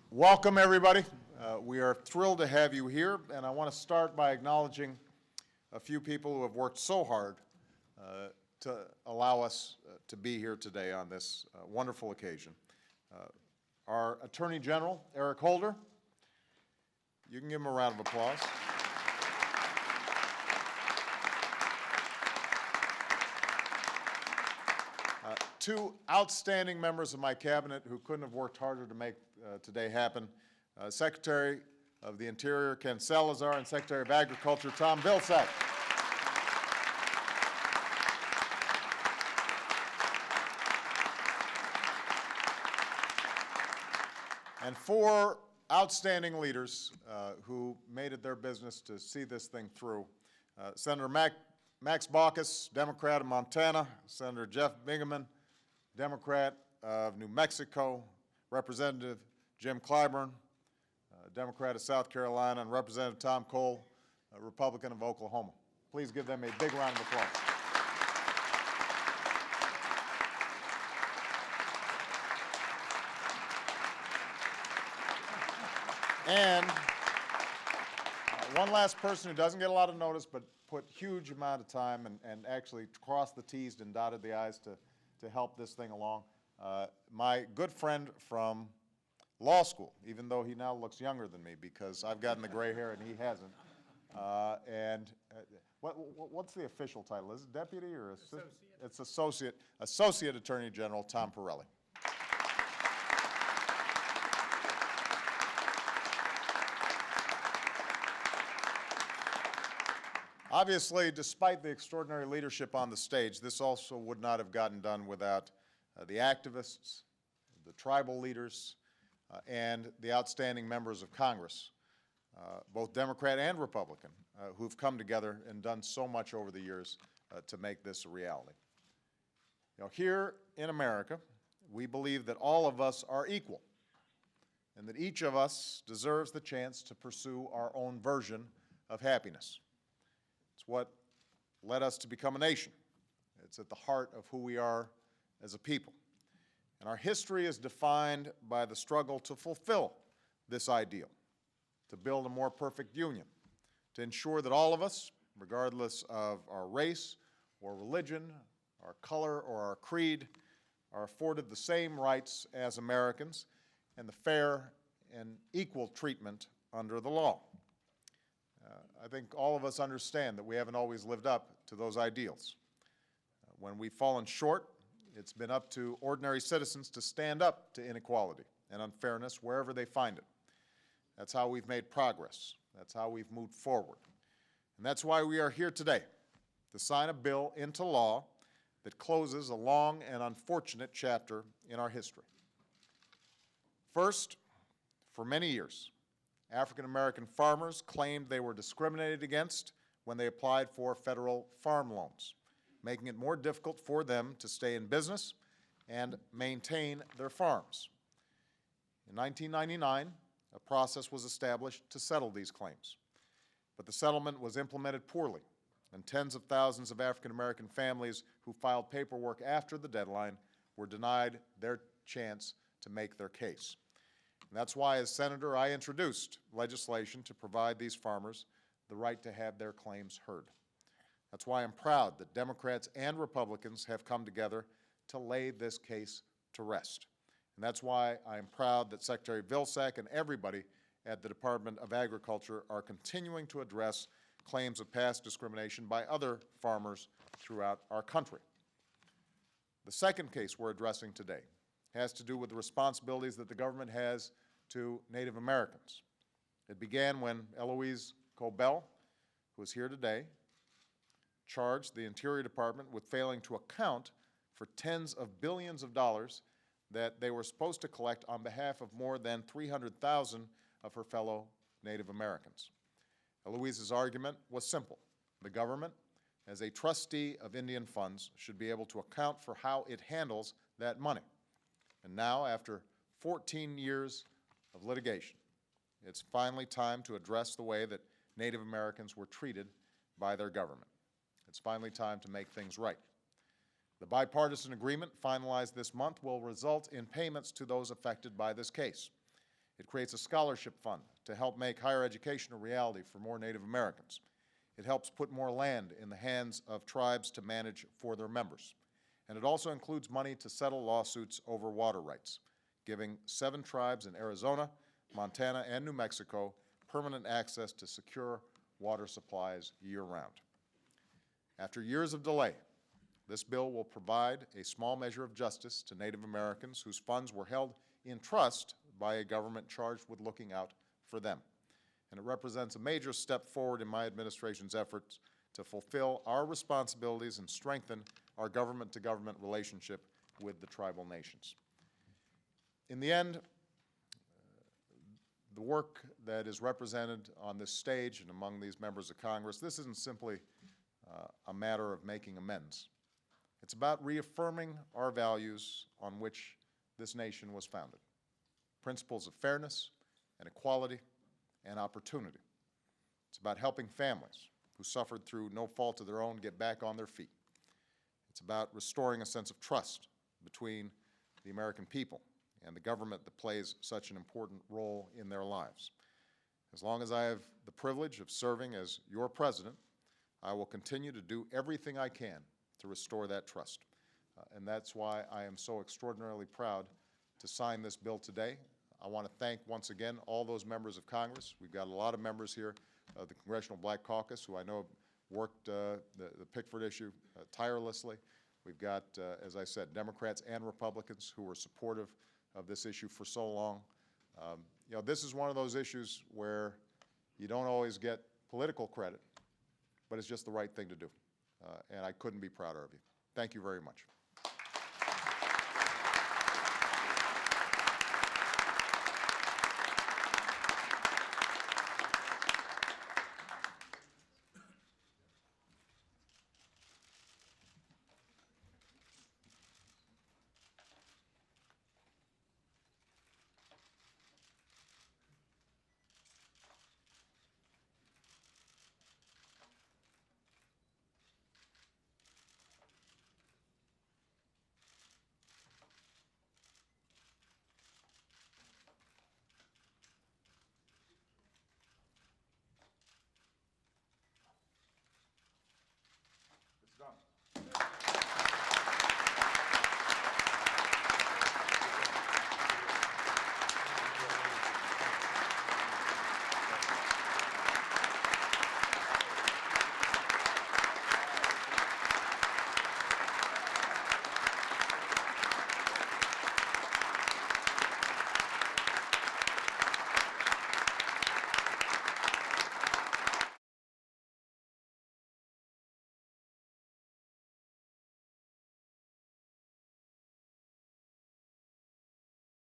Welcome, everybody. We are thrilled to have you here, and I want to start by acknowledging a few people who have worked so hard to allow us to be here today on this wonderful occasion. Our Attorney General, Eric Holder. You can give him a round of applause. Two outstanding members of my cabinet who couldn't have worked harder to make today happen. Secretary of the Interior, Ken Salazar, and Secretary of Agriculture, Tom Vilsack. And four outstanding leaders who made it their business to see this thing through. Senator Max Baucus, Democrat of Montana, Senator Jeff Bingaman, Democrat of New Mexico, Representative Jim Clyburn, Democrat of South Carolina, and Representative Tom Cole, Republican of Oklahoma. Please give them a big round of applause. And one last person who doesn't get a lot of notice but put huge amount of time and actually crossed the T's and dotted the I's to help this thing along. My good friend from law school, even though he now looks younger than me because I've gotten the gray hair and he hasn't. What's the official title? Is it deputy or assistant? It's Associate Attorney General Tom Pirelli. Obviously, despite the extraordinary leadership on the stage, this also would not have gotten done without the activists, the tribal leaders, and the outstanding members of Congress, both Democrat and Republican, who've come together and done so much over the years to make this a reality. You know, here in America, we believe that all of us are equal and that each of us deserves the chance to pursue our own version of happiness. It's what led us to become a nation. It's at the heart of who we are as a people. And our history is defined by the struggle to fulfill this ideal, to build a more perfect union, to ensure that all of us, regardless of our race or religion, our color or our creed, are afforded the same rights as Americans and the fair and equal treatment under the law. I think all of us understand that we haven't always lived up to those ideals. When we've fallen short, it's been up to ordinary citizens to stand up to inequality and unfairness wherever they find it. That's how we've made progress. That's how we've moved forward. And that's why we are here today, to sign a bill into law that closes a long and unfortunate chapter in our history. First, for many years, African-American farmers claimed they were discriminated against when they applied for federal farm loans, making it more difficult for them to stay in business and maintain their farms. In 1999, a process was established to settle these claims, but the settlement was implemented poorly, and tens of thousands of African-American families who filed paperwork after the deadline were denied their chance to make their case. And that's why, as senator, I introduced legislation to provide these farmers the right to have their claims heard. That's why I'm proud that Democrats and Republicans have come together to lay this case to rest. And that's why I'm proud that Secretary Vilsack and everybody at the Department of Agriculture are continuing to address claims of past discrimination by other farmers throughout our country. The second case we're addressing today has to do with the responsibilities that the government has to Native Americans. It began when Eloise Cobell, who is here today, charged the Interior Department with failing to account for tens of billions of dollars that they were supposed to collect on behalf of more than 300,000 of her fellow Native Americans. Eloise's argument was simple. The government, as a trustee of Indian funds, should be able to account for how it handles that money. And now, after 14 years of litigation, it's finally time to address the way that Native Americans were treated by their government. It's finally time to make things right. The bipartisan agreement finalized this month will result in payments to those affected by this case. It creates a scholarship fund to help make higher education a reality for more Native Americans. It helps put more land in the hands of tribes to manage for their members. And it also includes money to settle lawsuits over water rights, giving 7 tribes in Arizona, Montana, and New Mexico permanent access to secure water supplies year-round. After years of delay, this bill will provide a small measure of justice to Native Americans whose funds were held in trust by a government charged with looking out for them. And it represents a major step forward in my administration's efforts to fulfill our responsibilities and strengthen our government-to-government relationship with the tribal nations. In the end, the work that is represented on this stage and among these members of Congress, this isn't simply a matter of making amends. It's about reaffirming our values on which this nation was founded. Principles of fairness and equality and opportunity. It's about helping families who suffered through no fault of their own get back on their feet. It's about restoring a sense of trust between the American people and the government that plays such an important role in their lives. As long as I have the privilege of serving as your president, I will continue to do everything I can to restore that trust. And that's why I am so extraordinarily proud to sign this bill today. I want to thank once again all those members of Congress. We've got a lot of members here, the Congressional Black Caucus, who I know worked the Pickford issue tirelessly. We've got, as I said, Democrats and Republicans who were supportive of this issue for so long. You know, this is one of those issues where you don't always get political credit, but it's just the right thing to do. And I couldn't be prouder of you. Thank you very much.